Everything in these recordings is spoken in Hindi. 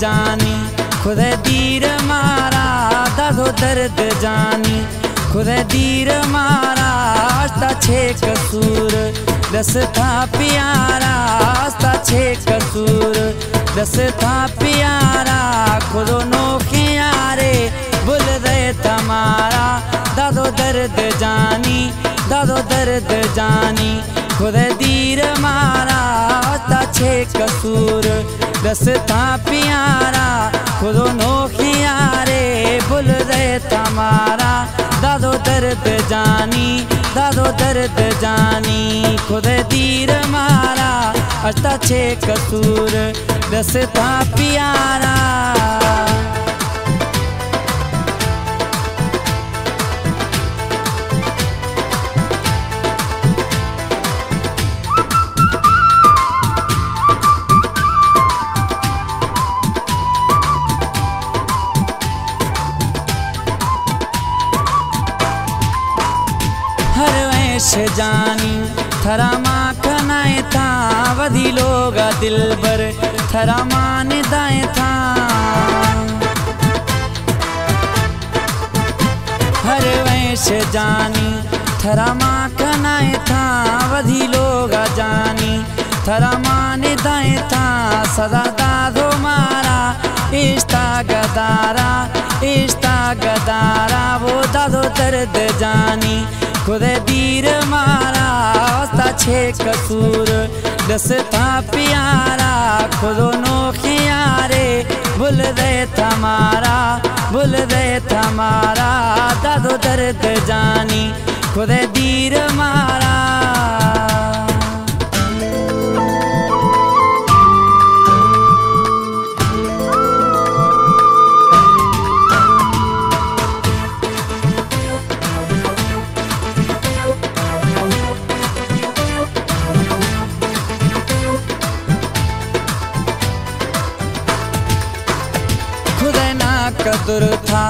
जानी खुदे दीर मारा दादो दर्द जानी खुदे दीर मारा आस्ता छे कसूर दस था प्यारा आस्ता छे कसूर दस था प्यारा खुदो नोखे यारे बुल दे तमारा दादो दर्द जानी दादो दर्द जानी खुदे दीर मारा आस्ता छे कसूर दस था प्यारा खुदो नोखे यारे बुल दे तमारा दादो दर्द जानी दादो दर्द जानी खुदे दीर मारा आस्ता छे कसूर दस था प्यारा हर वैश जानी थरा माँ खनाए था वधी लोग दिल बर थरा मान दाए था हर वैश जानी थरा माँ खनाए था वधी लोग जानी थरा मान दाए था सदा दादो मारा इश्ता गदारा वो दादो दर्द जानी खुदे दीर मारा आस्ता छे कसूर दस था प्यारा खुदो नोखे यारे बुल दे तमारा दादो दर्द जानी खुदे दीर मारा कदुर था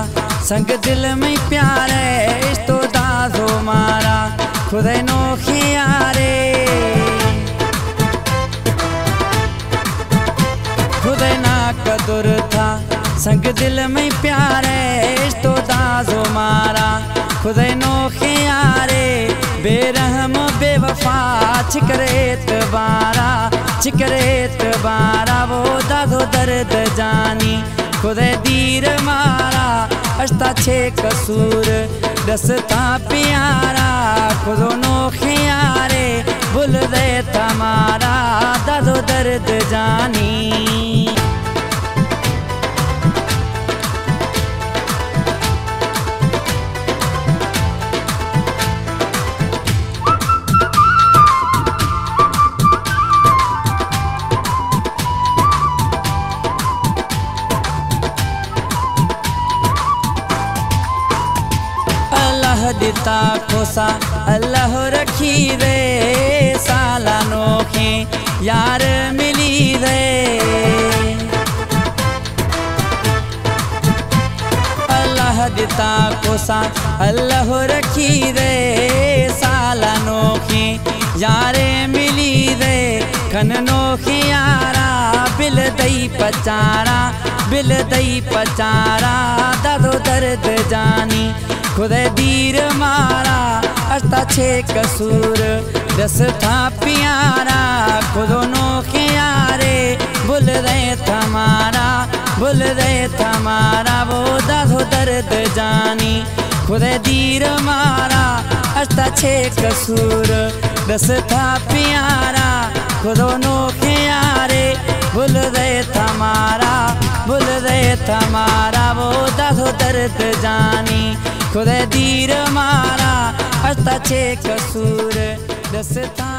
संग दिल में प्यारे इस्तो दादो मारा खुदे नोखे यारे खुदे ना कदुर था संग दिल में प्यारे इस्तो दादो मारा खुदे नोखे यारे बेरहम बेवफा चिकरेत बारा वो दादो दर्द जानी खुदे दीर मारा आस्ता छे कसूर दस था प्यारा खुदो नोखे यारे बुल दे तमारा दादो दर्द जानी दिता खोसा अल्लाह रखी रे साला नोखे यार मिली रे अल्लाह दिता खोसा अल्लाह रखी रे साला नोखे यारे मिली रे खन नोखे यारा बिल दई पचारा दादो दर्द जानी खुदे दीर मारा आस्ता छे कसूर दस था प्यारा खुदो नोखे यारे बुल दे तमारा वो दादो दर्द जानी खुदे दीर मारा आस्ता छे कसूर दस था प्यारा खुदो नोखे यारे बुल दे तमारा वो दादो दर्द जानी खुदे दीर मारा आस्ता छे कसूर दस था